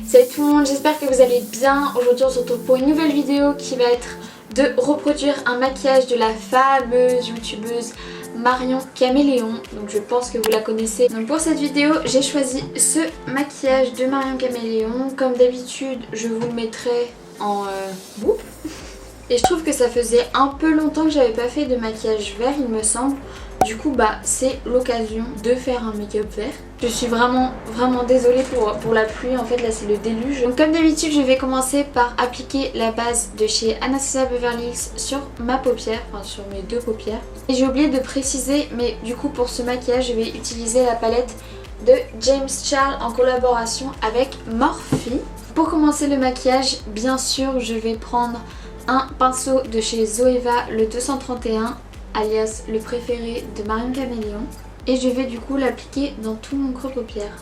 Salut tout le monde, j'espère que vous allez bien. Aujourd'hui on se retrouve pour une nouvelle vidéo qui va être de reproduire un maquillage de la fameuse youtubeuse Marion Caméléon. Donc je pense que vous la connaissez. Donc pour cette vidéo j'ai choisi ce maquillage de Marion Caméléon. Comme d'habitude je vous le mettrai en bout. Et je trouve que ça faisait un peu longtemps que j'avais pas fait de maquillage vert il me semble. Du coup c'est l'occasion de faire un make-up vert. Je suis vraiment désolée pour la pluie, en fait là c'est le déluge. Donc comme d'habitude je vais commencer par appliquer la base de chez Anastasia Beverly Hills sur ma paupière, enfin sur mes deux paupières. Et j'ai oublié de préciser, mais du coup pour ce maquillage je vais utiliser la palette de James Charles en collaboration avec Morphe. Pour commencer le maquillage, bien sûr je vais prendre un pinceau de chez Zoeva, le 231, alias le préféré de Marion Caméléon. Et je vais du coup l'appliquer dans tout mon creux paupière.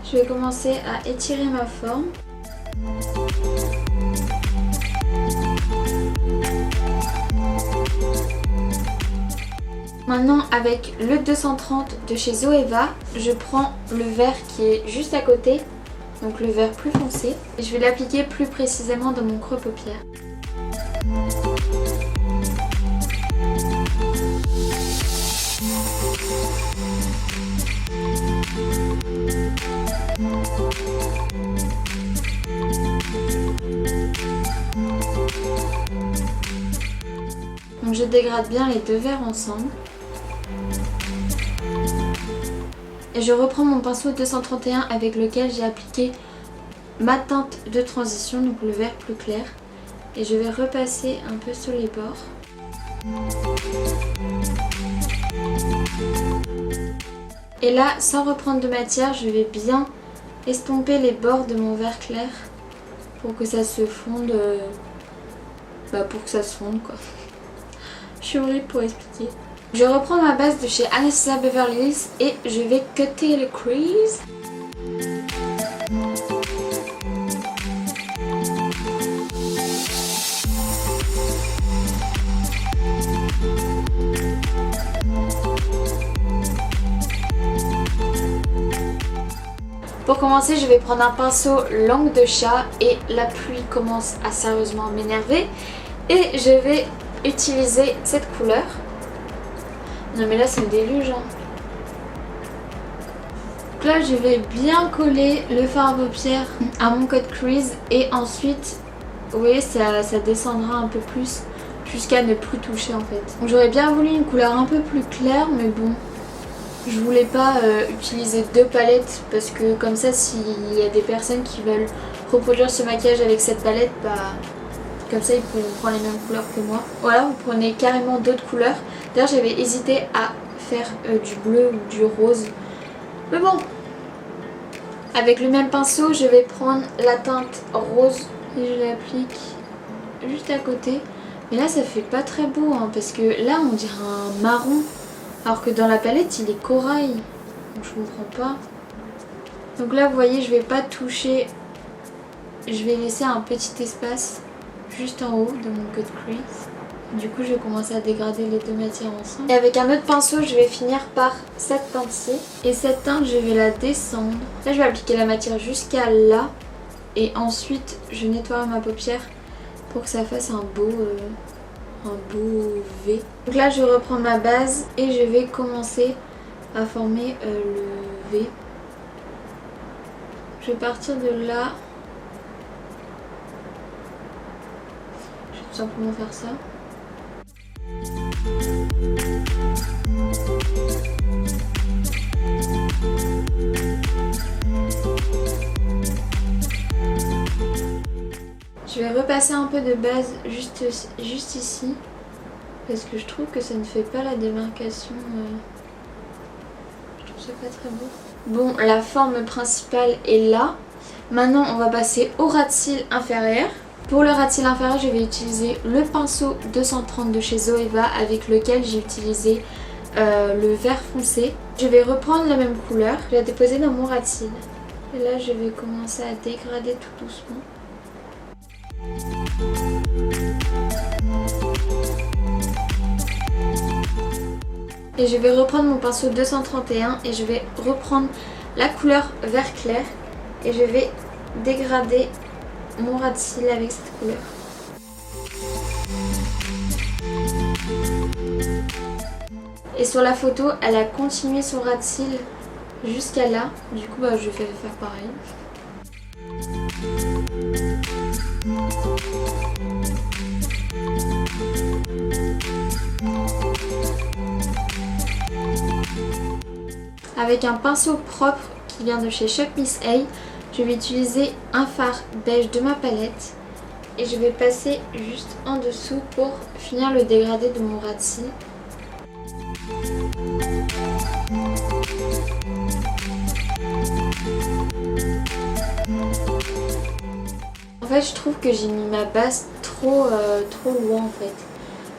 Je vais commencer à étirer ma forme. Maintenant avec le 230 de chez Zoeva, je prends le vert qui est juste à côté, donc le vert plus foncé, et je vais l'appliquer plus précisément dans mon creux paupière. Donc je dégrade bien les deux verts ensemble. Et je reprends mon pinceau 231 avec lequel j'ai appliqué ma teinte de transition, donc le vert plus clair. Et je vais repasser un peu sur les bords. Et là, sans reprendre de matière, je vais bien estomper les bords de mon vert clair pour que ça se fonde, quoi. Je suis horrible pour expliquer. Je reprends ma base de chez Anastasia Beverly Hills et je vais cutter le crease. Pour commencer, je vais prendre un pinceau langue de chat et la pluie commence à sérieusement m'énerver. Et je vais utiliser cette couleur. Non mais là c'est le déluge hein. Donc là je vais bien coller le fard à paupières à mon cut crease et ensuite vous voyez ça descendra un peu plus jusqu'à ne plus toucher en fait. Donc j'aurais bien voulu une couleur un peu plus claire mais bon je voulais pas utiliser deux palettes parce que comme ça s'il y a des personnes qui veulent reproduire ce maquillage avec cette palette comme ça ils pourront prendre les mêmes couleurs que moi. Voilà, vous prenez carrément d'autres couleurs. D'ailleurs j'avais hésité à faire du bleu ou du rose. Mais bon, avec le même pinceau je vais prendre la teinte rose et je l'applique juste à côté. Mais là ça fait pas très beau hein, parce que là on dirait un marron. Alors que dans la palette il est corail. Donc je comprends pas. Donc là vous voyez je vais pas toucher. Je vais laisser un petit espace juste en haut de mon cut crease. Du coup je vais commencer à dégrader les deux matières ensemble. Et avec un autre pinceau je vais finir par cette teinte-ci. Et cette teinte je vais la descendre. Là je vais appliquer la matière jusqu'à là. Et ensuite je nettoie ma paupière pour que ça fasse un beau V. Donc là je reprends ma base et je vais commencer à former le V. Je vais partir de là. Simplement faire ça. Je vais repasser un peu de base juste ici parce que je trouve que ça ne fait pas la démarcation. Je trouve ça pas très beau. Bon, la forme principale est là. Maintenant on va passer au ras de cils inférieur. Pour le ras de cils inférieur, je vais utiliser le pinceau 230 de chez Zoeva avec lequel j'ai utilisé le vert foncé. Je vais reprendre la même couleur, je vais la déposer dans mon ras de cils. Et là je vais commencer à dégrader tout doucement. Et je vais reprendre mon pinceau 231 et je vais reprendre la couleur vert clair et je vais dégrader mon ras de cils avec cette couleur. Et sur la photo, elle a continué son ras de cils jusqu'à là. Du coup, je vais faire pareil. Avec un pinceau propre qui vient de chez Shop Miss A, je vais utiliser un fard beige de ma palette et je vais passer juste en dessous pour finir le dégradé de mon ras de cils. En fait, je trouve que j'ai mis ma base trop loin en fait.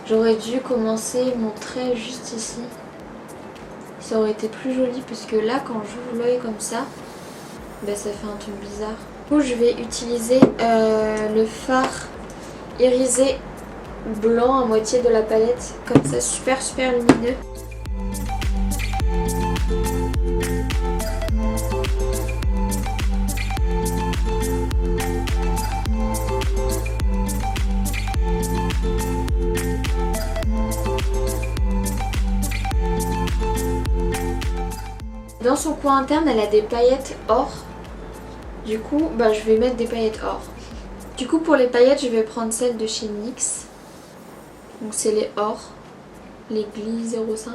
J'aurais dû commencer mon trait juste ici. Ça aurait été plus joli parce que là, quand j'ouvre l'œil comme ça, ça fait un truc bizarre. Du coup, je vais utiliser le fard irisé blanc à moitié de la palette. Comme ça, super lumineux. Dans son coin interne, elle a des paillettes or. Du coup, je vais mettre des paillettes or. Du coup, pour les paillettes, je vais prendre celles de chez NYX. Donc c'est les or, les Glee 05.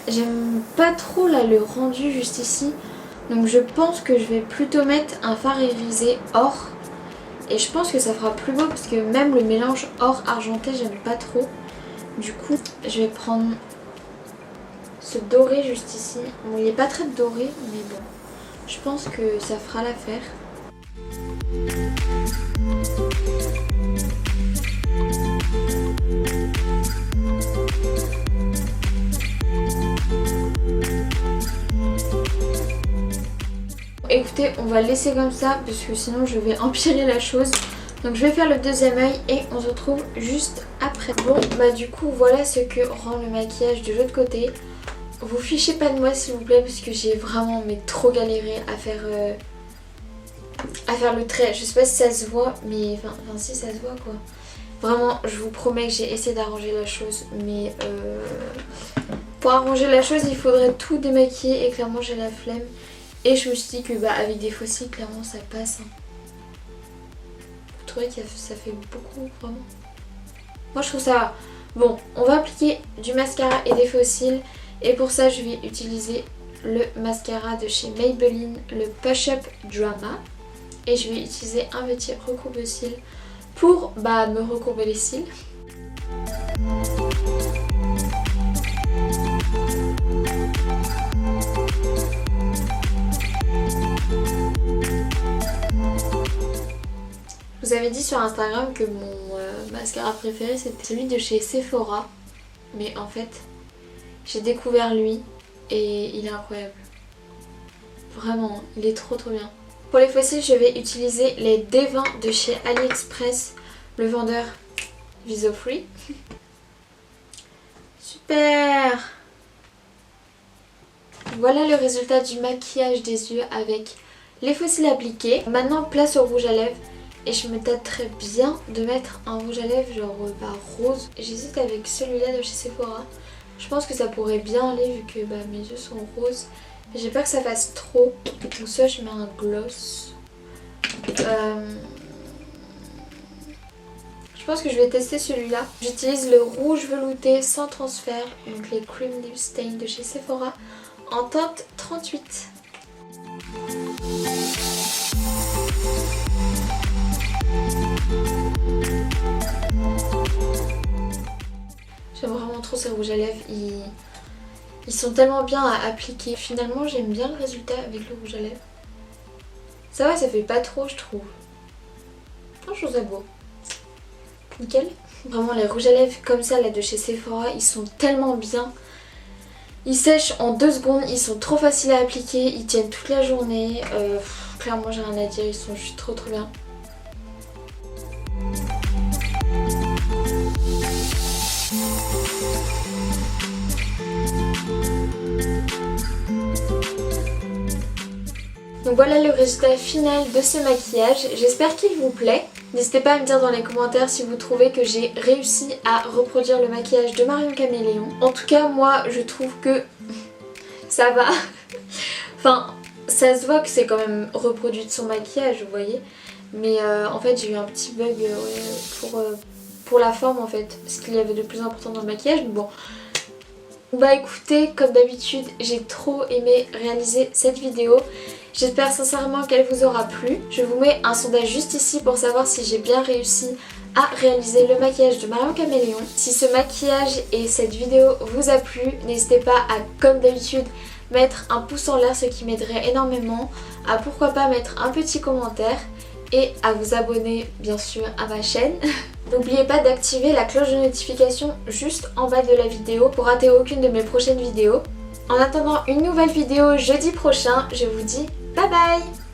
J'aime pas trop là le rendu juste ici, donc je pense que je vais plutôt mettre un fard irisé or et je pense que ça fera plus beau parce que même le mélange or argenté j'aime pas trop. Du coup je vais prendre ce doré juste ici. Bon, il est pas très doré mais bon, je pense que ça fera l'affaire. Écoutez, on va laisser comme ça parce que sinon je vais empirer la chose. Donc je vais faire le deuxième œil et on se retrouve juste après. Bon du coup voilà ce que rend le maquillage de l'autre côté. Vous fichez pas de moi s'il vous plaît parce que j'ai vraiment trop galéré à faire le trait. Je sais pas si ça se voit mais enfin si ça se voit quoi. Vraiment je vous promets que j'ai essayé d'arranger la chose mais pour arranger la chose il faudrait tout démaquiller et clairement j'ai la flemme. Et je me suis dit que avec des faux cils, clairement ça passe. Vous trouvez que ça fait beaucoup vraiment? Moi je trouve ça va. Bon, on va appliquer du mascara et des faux cils. Et pour ça je vais utiliser le mascara de chez Maybelline, le Push Up Drama. Et je vais utiliser un petit recourbe-cils pour me recourber les cils. Je vous avais dit sur Instagram que mon mascara préféré c'était celui de chez Sephora. Mais en fait, j'ai découvert lui et il est incroyable. Vraiment, il est trop bien. Pour les faux cils, je vais utiliser les D20 de chez AliExpress, le vendeur Viso Free. Super! Voilà le résultat du maquillage des yeux avec les faux cils appliqués. Maintenant, place au rouge à lèvres. Et je me tâterais bien de mettre un rouge à lèvres genre rose. J'hésite avec celui-là de chez Sephora. Je pense que ça pourrait bien aller vu que mes yeux sont roses. Mais j'ai peur que ça fasse trop. Donc soit je mets un gloss. Je pense que je vais tester celui-là. J'utilise le rouge velouté sans transfert. Donc les Cream Lip Stain de chez Sephora en teinte 38. trop ces rouges à lèvres, ils sont tellement bien à appliquer. Finalement j'aime bien le résultat avec le rouge à lèvres. Ça va, ça fait pas trop je trouve. Je trouve ça beau. Nickel. Vraiment les rouges à lèvres comme ça là de chez Sephora, ils sont tellement bien. Ils sèchent en 2 secondes, ils sont trop faciles à appliquer, ils tiennent toute la journée. Clairement j'ai rien à dire, ils sont juste trop bien. Donc voilà le résultat final de ce maquillage, j'espère qu'il vous plaît. N'hésitez pas à me dire dans les commentaires si vous trouvez que j'ai réussi à reproduire le maquillage de Marion Caméléon. En tout cas moi je trouve que ça va. Enfin ça se voit que c'est quand même reproduit de son maquillage vous voyez. Mais en fait j'ai eu un petit bug pour la forme en fait. Ce qu'il y avait de plus important dans le maquillage mais bon. Bah écoutez, comme d'habitude, j'ai trop aimé réaliser cette vidéo. J'espère sincèrement qu'elle vous aura plu. Je vous mets un sondage juste ici pour savoir si j'ai bien réussi à réaliser le maquillage de Marion Caméléon. Si ce maquillage et cette vidéo vous a plu, n'hésitez pas à, comme d'habitude, mettre un pouce en l'air, ce qui m'aiderait énormément. À pourquoi pas mettre un petit commentaire et à vous abonner bien sûr à ma chaîne. N'oubliez pas d'activer la cloche de notification juste en bas de la vidéo pour rater aucune de mes prochaines vidéos. En attendant une nouvelle vidéo jeudi prochain, je vous dis bye bye!